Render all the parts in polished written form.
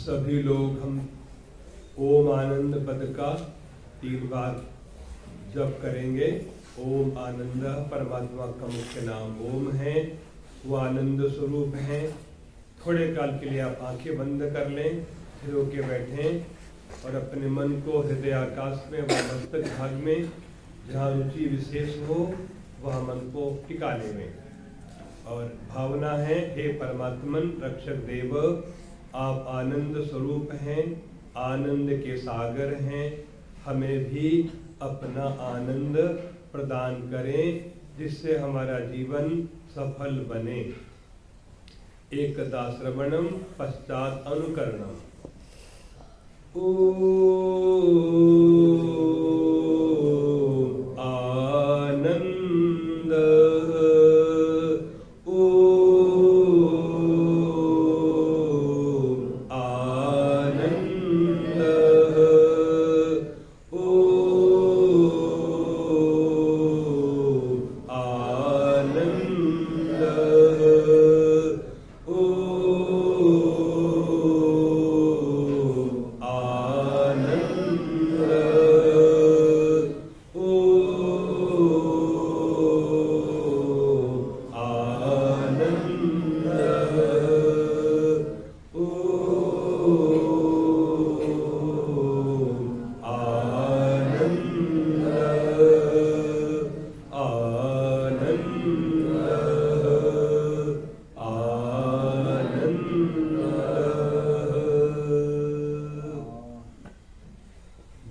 सभी लोग हम ओम आनंद पद का 3 बार जप करेंगे। ओम आनंद परमात्मा का मुख्य नाम ओम है, वो आनंद स्वरूप है। थोड़े काल के लिए आप आंखें बंद कर लें, फिर होके बैठें और अपने मन को हृदय आकाश में व मस्तक भाग में जहाँ रुचि विशेष हो वह मन को टिका लें। और भावना है, हे परमात्मन रक्षक देव, आप आनंद स्वरूप हैं, आनंद के सागर हैं, हमें भी अपना आनंद प्रदान करें जिससे हमारा जीवन सफल बने। एकदा श्रवणम पश्चात अनुकरणम।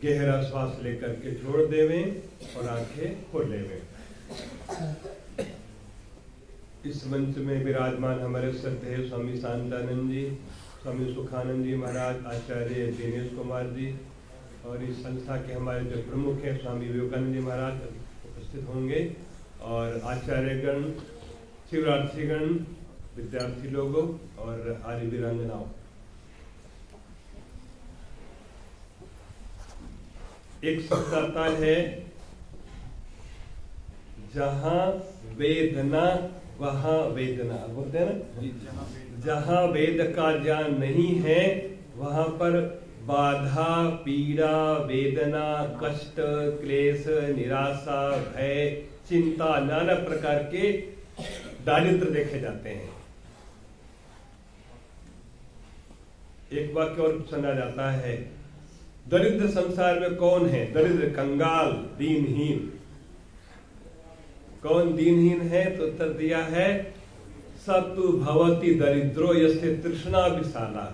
गहरा श्वास लेकर के छोड़ देवें और आंखें खोल लेवें। इस मंच में विराजमान हमारे श्रद्धेय स्वामी शांतानंद जी, स्वामी सुखानंद जी महाराज, आचार्य दिनेश कुमार जी और इस संस्था के हमारे जो प्रमुख हैं स्वामी विवेकानंद जी महाराज उपस्थित होंगे और आचार्यगण, शिवरात्रिगण, विद्यार्थी लोगों और आर्य वीरांगनाओं। एक शब्द आता है, जहां वेदना वहां वेदना, बोलते हैं ना, जहां वेद का ज्ञान नहीं है वहां पर बाधा, पीड़ा, वेदना, कष्ट, क्लेश, निराशा, भय, चिंता, नाना प्रकार के दारिद्र देखे जाते हैं। एक वाक्य और सुना जाता है, दरिद्र संसार में कौन है? दरिद्र, कंगाल, दीनहीन। कौन दीनहीन है? तो उत्तर दिया है, सतु भवति दरिद्रो यस्य तृष्णा विशाला।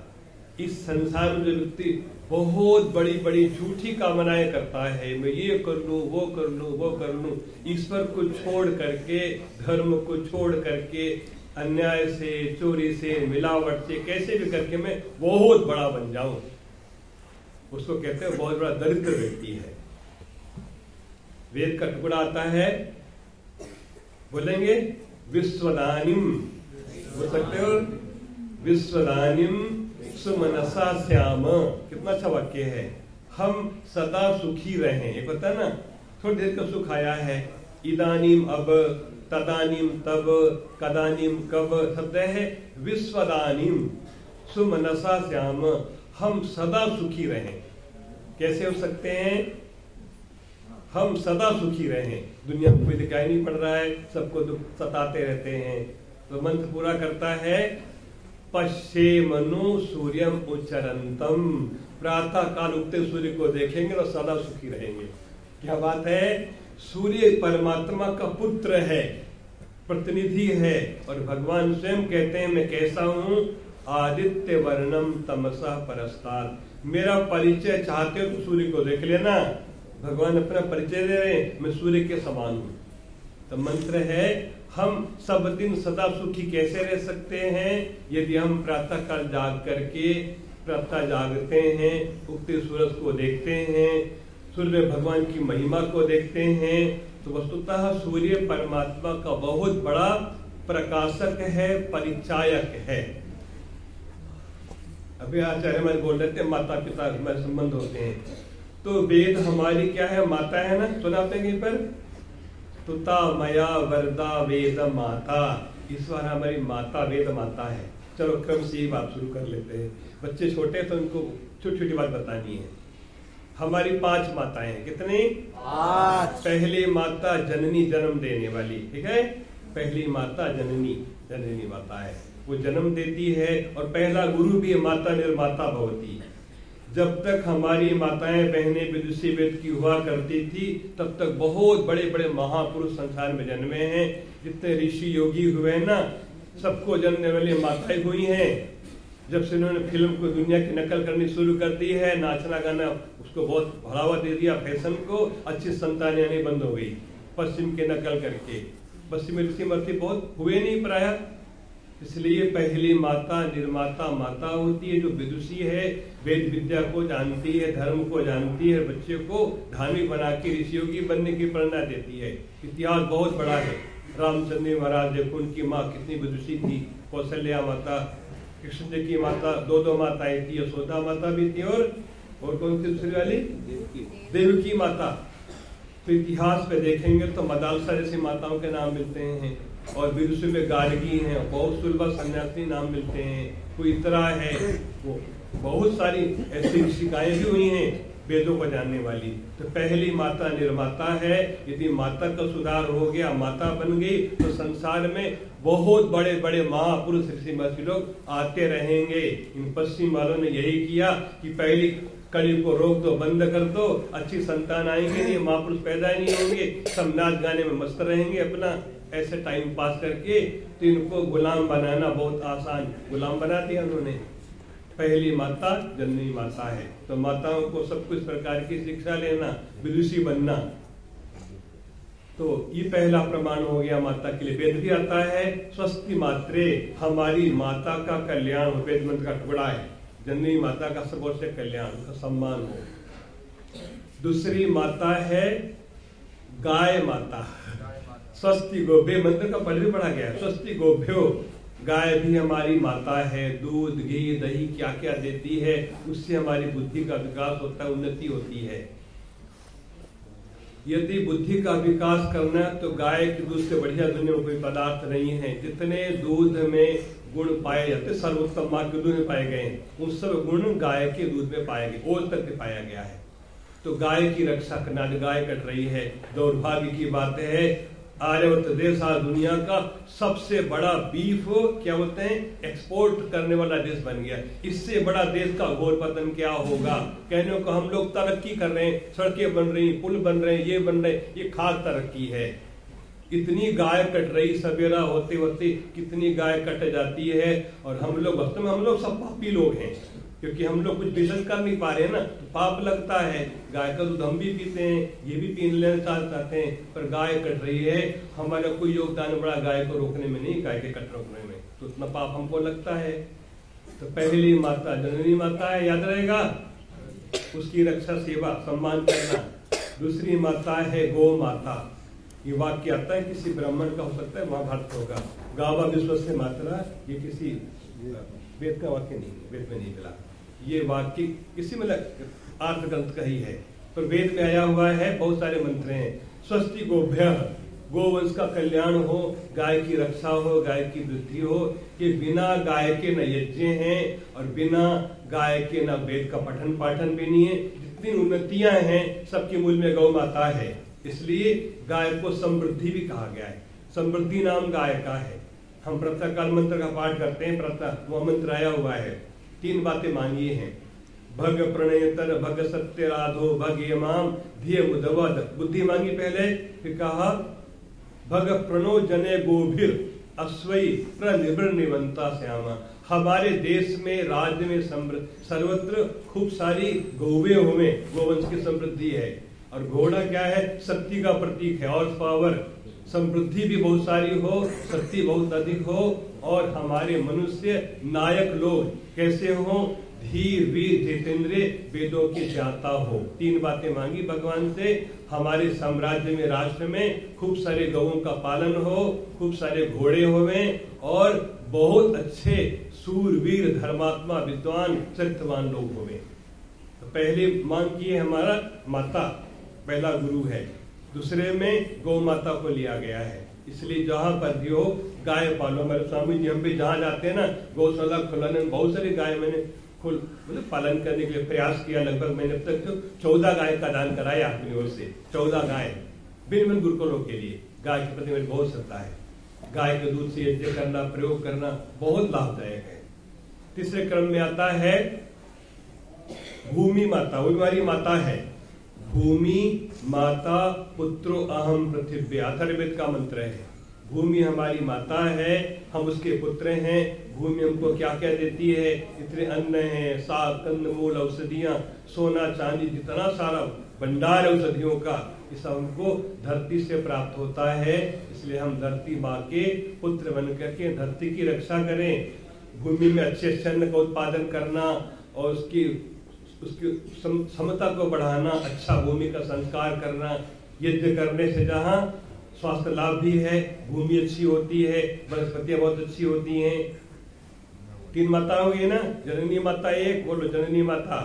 इस संसार में जो व्यक्ति बहुत बड़ी बड़ी झूठी कामनाएं करता है, मैं ये कर लूं, वो कर लूं, वो कर लूं, ईश्वर को छोड़ करके, धर्म को छोड़ करके, अन्याय से, चोरी से, मिलावट से, कैसे भी करके मैं बहुत बड़ा बन जाऊं, उसको कहते हैं बहुत बड़ा दरिद्र व्यक्ति है। वेद का टुकड़ा आता है, बोलेंगे विश्वदानिम, बोल सकते हो, विश्वदानिम सुमनसा श्याम। कितना अच्छा वाक्य है। हम सदा सुखी रहें। एक होता है ना, थोड़ी देर का सुख आया है, इदानीम अब, तदानीम तब, कदानीम कब, शब्द है विश्वदानिम सुमनसा श्याम। हम सदा सुखी रहें। कैसे हो सकते हैं? हम सदा सुखी रहें। दुनिया को कोई दिखाई नहीं पड़ रहा है, सबको दुख सताते रहते हैं। तो मंत्र पूरा करता है, पश्येमनु सूर्यम उच्चरंतम। प्रातः काल उगते सूर्य को देखेंगे और सदा सुखी रहेंगे। क्या बात है? सूर्य परमात्मा का पुत्र है, प्रतिनिधि है, और भगवान स्वयं कहते हैं, मैं कैसा हूं? आदित्य वर्णम तमसा परस्तात्। मेरा परिचय चाहते हो तो सूर्य को देख लेना। भगवान अपना परिचय दे रहे हैं, मैं सूर्य के समान हूं। तो मंत्र है, हम सब दिन सदा सुखी कैसे रह सकते हैं? यदि हम प्रातः काल जाग करके प्रातः जागते हैं, उगते सूरज को देखते हैं, सूर्य भगवान की महिमा को देखते हैं, तो वस्तुतः सूर्य परमात्मा का बहुत बड़ा प्रकाशक है, परिचायक है। अभी आचार्य हमारे बोल रहे थे, माता पिता हमारे संबंध होते हैं। तो वेद हमारी क्या है? माता है ना, सुना आपने कहीं पर? तुता मया वरदा वेद माता। इस बार हमारी माता वेद माता है। चलो क्रम से ही बात शुरू कर लेते हैं। बच्चे छोटे हैं तो उनको छोटी छोटी बात बतानी है। हमारी 5 माताएं हैं। कितनी? 5। पहली माता जननी, जन्म देने वाली, ठीक है। पहली माता जननी, जननी माता है, वो जन्म देती है। और पहला गुरु भी माता निर्माता भवती। जब तक हमारी माताएं बहनें विदुषी वेद की हुआ करती थी, तब तक बहुत बड़े बड़े महापुरुष संसार में जन्मे हैं। जितने ऋषि योगी हुए ना, सबको जन्मने वाली माताएं हुई हैं। जब से उन्होंने फिल्म को, दुनिया की नकल करनी शुरू कर दी है, नाचना गाना उसको बहुत बढ़ावा दे दिया, फैशन को, अच्छी संतानें आनी बंद हो गई पश्चिम के नकल करके। पश्चिमी ऋषि मर्ती बहुत हुए नहीं प्राय। इसलिए पहली माता निर्माता माता होती है, जो विदुषी है, वेद विद्या को जानती है, धर्म को जानती है, बच्चे को धार्मिक बना के ऋषियोगी बनने की प्रेरणा देती है। इतिहास बहुत बड़ा है। रामचंद्र महाराज देखो, उनकी माँ कितनी विदुषी थी, कौशल्या माता। कृष्ण जी की माता, 2 माताएं थी, यशोदा माता भी थी, और कौन सी दूसरी वाली? देवकी माता। तो इतिहास पे देखेंगे तो मदालसा जैसी माताओं के नाम मिलते हैं, और विदुषी में गार्गी हैं, बहुत सुलभ सन्यासी नाम मिलते हैं, कोई इतरा है, वो बहुत सारी ऐसी शिकायतें भी हुई हैं वेदों को जानने वाली। तो पहली माता निर्माता है। यदि माता का सुधार हो गया, माता बन गई, तो संसार में बहुत बड़े बड़े महापुरुष ऋषि महर्षि लोग आते रहेंगे। इन पश्चिम वालों ने यही किया कि पहली कली को रोक दो, बंद कर दो, अच्छी संतान आएंगे नहीं, महापुरुष पैदा ही नहीं होंगे, सब नाच गाने में मस्त रहेंगे अपना ऐसे टाइम पास करके। तो इनको गुलाम बनाना बहुत आसान, गुलाम बना दिया उन्होंने। पहली माता जननी माता है। तो माताओं को सब कुछ प्रकार की शिक्षा लेना, विदुषी बनना, तो ये पहला प्रमाण हो गया माता के लिए। वेद भी आता है, स्वस्ति मात्रे, हमारी माता का कल्याण हो, वेद मंत्र का टुकड़ा है। जननी माता का सबसे कल्याण, का सम्मान हो। दूसरी माता है गाय माता। स्वस्ति गोभ्य मंत्र का पद भी पढ़ा गया है, स्वस्ति गोभ्यो। गाय भी हमारी माता है, दूध घी दही क्या क्या देती है, उससे हमारी बुद्धि का विकास होता है, उन्नति होती है। यदि बुद्धि का विकास करना है तो गाय के दूध से बढ़िया दुनिया में कोई पदार्थ नहीं है। जितने दूध में गुण पाए जाते, सर्वोत्तम माँ के दूध में पाए गए हैं, उन सब गुण गाय के दूध में पाए गए, ओज तक पाया गया है। तो गाय की रक्षा करना, गाय कट रही है, दुर्भाग्य की बात है। आर्यवर्त देश आज दुनिया का सबसे बड़ा बीफ क्या बोलते हैं, एक्सपोर्ट करने वाला देश बन गया। इससे बड़ा देश का घोर पतन क्या होगा। कहने को हम लोग तरक्की कर रहे हैं, सड़कें बन रही, पुल बन रहे हैं, ये बन रहे, ये खास तरक्की है। इतनी गाय कट रही, सवेरा होते होते कितनी गाय कट जाती है। और हम लोग वास्तव में हम लोग सब पापी लोग हैं, क्योंकि हम लोग कुछ बिजनेस कर नहीं पा रहे हैं ना, तो पाप लगता है। गाय का दूध हम भी पीते हैं, ये भी पीने लेना चाहते हैं, पर गाय कट रही है। हमारा कोई योगदान बड़ा गाय को रोकने में नहीं, गाय के कट रोकने में, तो उतना पाप हमको लगता है। तो पहली माता जननी माता है, याद रहेगा, उसकी रक्षा सेवा सम्मान करना। दूसरी माता है गौ माता। ये वाक्य आता है किसी ब्राह्मण का, हो सकता है महाभारत होगा। गावा विश्व से मात्रा, ये किसी वेद का वाक्य नहीं, वेद में नहीं मिला। ये वाक्य किसी मतलब आर्थ ग्रंथ का ही है, पर वेद में आया हुआ है, बहुत सारे मंत्र हैं। स्वस्ति गोभ्य, गोवंश का कल्याण हो, गाय की रक्षा हो, गाय की वृद्धि हो। कि बिना गाय के न यज्ञ हैं, और बिना गाय के न वेद का पठन पाठन भी नहीं है। जितनी उन्नतियां हैं, सबके मूल में गौ माता है। इसलिए गाय को समृद्धि भी कहा गया है, समृद्धि नाम गाय का है। हम प्रातः काल मंत्र का पाठ करते हैं, प्रातः वो मंत्र आया हुआ है। 3 बातें मांगी हैं, भग प्रणयतर, भग सत्य राधो, भग यमाम धिय बुधवद। बुद्धि मांगी पहले, फिर कहा भग प्रणो जने गोभिर अश्वई प्रनिवृ निवंता श्यामा। हमारे देश में, राज्य में, सर्वत्र खूब सारी गौवे हुए, गोवंश की समृद्धि है। और घोड़ा क्या है, शक्ति का प्रतीक है, और पावर, समृद्धि भी बहुत सारी हो, शक्ति बहुत अधिक हो। और हमारे मनुष्य नायक लोग कैसे हो, धीर वीर जितेंद्रिय, वेदों के ज्ञाता हो। 3 बातें मांगी भगवान से। हमारे साम्राज्य में, राष्ट्र में खूब सारे गौओं का पालन हो, खूब सारे घोड़े होवे, और बहुत अच्छे सूरवीर धर्मात्मा विद्वान चरित्रवान लोग होवे। तो पहले मांग की है हमारा माता, पहला गुरु है। दूसरे में गौ माता को लिया गया है। इसलिए जहाँ पर भी हो गाय पालो। हमारे स्वामी जी हम भी जहाँ जाते हैं ना, गौशाला खुलाने में बहुत सारी गाय मैंने मतलब पालन करने के लिए प्रयास किया। लगभग मैंने अब तक 14 गाय का दान कराया अपनी ओर से। 14 गाय भिन्न गुरुकुलों के लिए। गाय के प्रति मेरी बहुत श्रद्धा है। गाय के दूध से यज्ञ करना, प्रयोग करना बहुत लाभदायक है। तीसरे क्रम में आता है भूमि माता। वो हमारी माता है। भूमि माता पुत्रो अहम पृथ्वी, अथर्ववेद का मंत्र है। भूमि हमारी माता है, हम उसके पुत्र हैं। भूमि हमको क्या क्या देती है? इतने अन्न है, साग, कंदमूल, औषधियां, सोना चांदी, जितना सारा भंडार औषधियों का, इस हमको धरती से प्राप्त होता है। इसलिए हम धरती माँ के पुत्र बन करके धरती की रक्षा करें। भूमि में अच्छे अन्न का उत्पादन करना और उसकी समता को बढ़ाना, अच्छा भूमि का संस्कार करना। यज्ञ करने से जहाँ स्वास्थ्य लाभ भी है, भूमि अच्छी होती है, वनस्पतियां बहुत अच्छी होती हैं। 3 माता हो गई ना, जननी माता एक, बोलो जननी माता,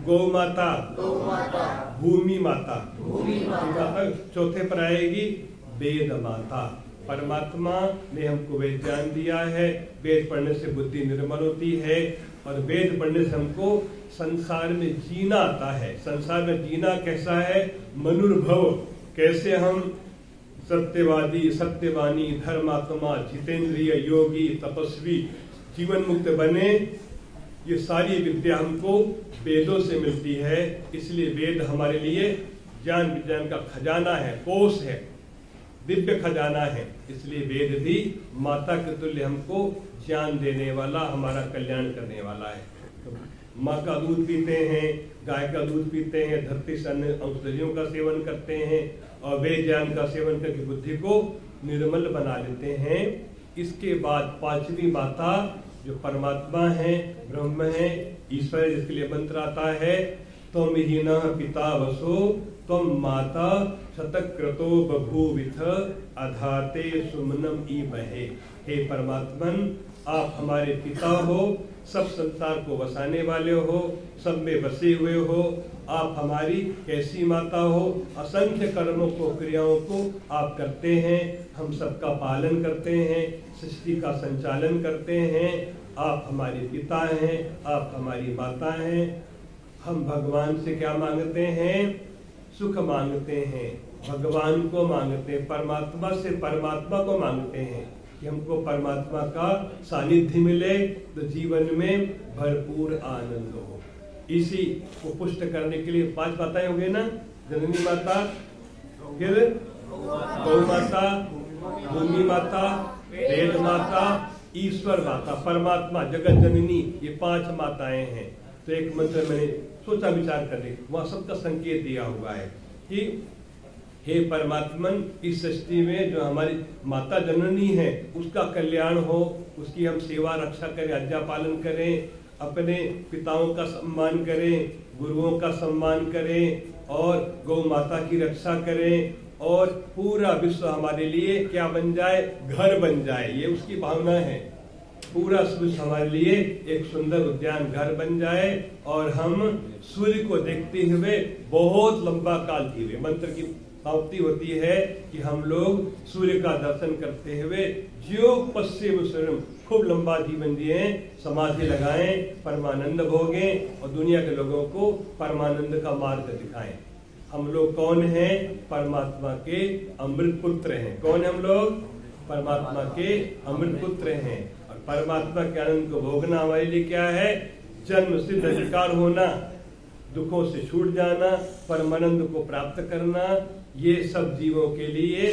गौ माता, भूमि माता, चौथे पर आएगी वेद माता। परमात्मा ने हमको वेद ज्ञान दिया है। वेद पढ़ने से बुद्धि निर्मल होती है और वेद पढ़ने से हमको संसार में जीना आता है। संसार में जीना कैसा है? मनुर्भव। कैसे हम सत्यवादी, सत्यवानी, धर्मात्मा, जितेंद्रिय, योगी, तपस्वी, जीवन मुक्त बने, ये सारी विद्या हमको वेदों से मिलती है। इसलिए वेद हमारे लिए ज्ञान विज्ञान का खजाना है, कोष है, दिव्य खजाना है। इसलिए वेद भी माता के तुल्य हमको ज्ञान देने वाला, हमारा कल्याण करने वाला है। तो माँ का दूध पीते हैं, गाय का दूध पीते हैं, धरती से अन्य औषधियों का सेवन करते हैं और वेद ज्ञान का सेवन करके बुद्धि को निर्मल बना लेते हैं। इसके बाद 5वीं माता जो परमात्मा है, ब्रह्म है, ईश्वर, जिसके लिए मंत्र आता है त्वम ही न पिता वसो त्वम माता शतक्रतो बभूविथ अधाते सुमनम ई बहे। हे परमात्मन, आप हमारे पिता हो, सब संसार को बसाने वाले हो, सब में बसे हुए हो। आप हमारी कैसी माता हो? असंख्य कर्मों को, क्रियाओं को आप करते हैं, हम सबका पालन करते हैं, सृष्टि का संचालन करते हैं। आप हमारे पिता हैं, आप हमारी माता हैं। हम भगवान से क्या मांगते हैं? सुख मांगते हैं, भगवान को मांगते हैं, परमात्मा से परमात्मा को मांगते हैं कि हमको परमात्मा का सानिध्य मिले तो जीवन में भरपूर आनंद हो। इसी को पुष्ट करने के लिए 5 माताएं हो गई ना, जननी माता, फिर गौ माता, भूमि माता, वेद माता, ईश्वर माता, परमात्मा, जगत जननी, ये 5 माताएं हैं। तो एक मंत्र मैंने सोचा विचार करने, वहां सबका संकेत दिया हुआ है कि हे परमात्मन, इस सृष्टि में जो हमारी माता जननी है उसका कल्याण हो, उसकी हम सेवा रक्षा करें, आज्ञा पालन करें, अपने पिताओं का सम्मान करें, गुरुओं का सम्मान करें और गौ माता की रक्षा करें और पूरा विश्व हमारे लिए क्या बन जाए? घर बन जाए। ये उसकी भावना है। पूरा विश्व हमारे लिए एक सुंदर उद्यान घर बन जाए और हम सूर्य को देखते हुए बहुत लंबा काल जीवे। मंत्र की समाप्ति होती है कि हम लोग सूर्य का दर्शन करते हुए ज्यो पश्चिम सूर्य, खूब लंबा जीवन जिए, समाधि लगाएं, परमानंद भोगें और दुनिया के लोगों को परमानंद का मार्ग दिखाएं। हम लोग कौन हैं? परमात्मा के अमृत पुत्र हैं। कौन है हम लोग? परमात्मा के अमृत पुत्र हैं। और परमात्मा के आनंद को भोगना हमारे लिए क्या है? जन्म सिद्ध अधिकार होना, दुखों से छूट जाना, परमानंद को प्राप्त करना, ये सब जीवों के लिए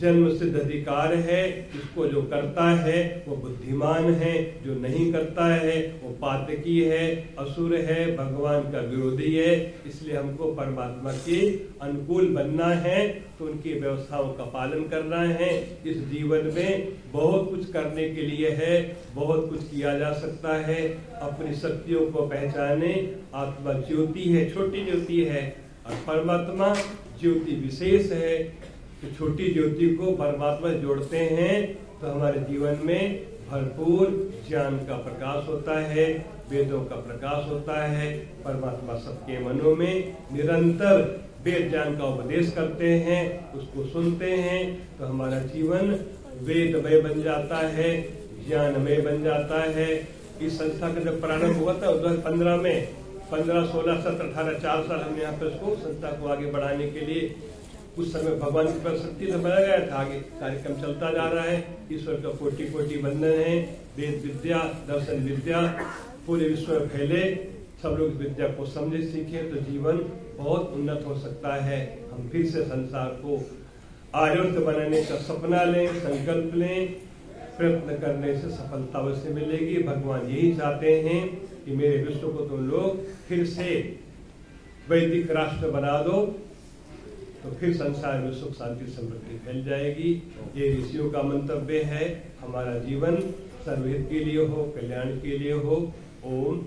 जन्म सिद्ध अधिकार है। इसको जो करता है वो बुद्धिमान है, जो नहीं करता है वो पातकी है, असुर है, भगवान का विरोधी है। इसलिए हमको परमात्मा के अनुकूल बनना है, तो उनकी व्यवस्थाओं का पालन करना है। इस जीवन में बहुत कुछ करने के लिए है, बहुत कुछ किया जा सकता है। अपनी शक्तियों को पहचाने। आत्मा ज्योति है, छोटी ज्योति है, और परमात्मा ज्योति विशेष है। तो छोटी ज्योति को परमात्मा जोड़ते हैं तो हमारे जीवन में भरपूर ज्ञान का प्रकाश होता है, वेदों का प्रकाश होता है। परमात्मा सबके मनों में निरंतर वेद ज्ञान का उपदेश करते हैं, उसको सुनते हैं, तो हमारा जीवन वेदमय बन जाता है, ज्ञानमय बन जाता है। इस संस्था का जब प्रारंभ हुआ था 2015 में, 15, 16, 17, 18, 4 साल हमने यहाँ पे उसको संस्था को आगे बढ़ाने के लिए, उस समय भगवान की प्रशक्ति से बनाया गया था। आगे कार्यक्रम चलता जा रहा है। ईश्वर का कोटि कोटि वंदन है। वेद विद्या, दर्शन विद्या पूरे विश्व में फैले, सब लोग विद्या को समझे सीखे तो जीवन बहुत उन्नत हो सकता है। हम फिर से संसार को आरोग्य बनाने का सपना लें, संकल्प लें, प्रयत्न करने से सफलता अवश्य मिलेगी। भगवान यही चाहते हैं कि मेरे विश्व को तुम लोग फिर से वैदिक राष्ट्र बना दो, तो फिर संसार में सुख शांति समृद्धि फैल जाएगी। ये ऋषियों का मंतव्य है। हमारा जीवन सर्वहित के लिए हो, कल्याण के लिए हो। ओम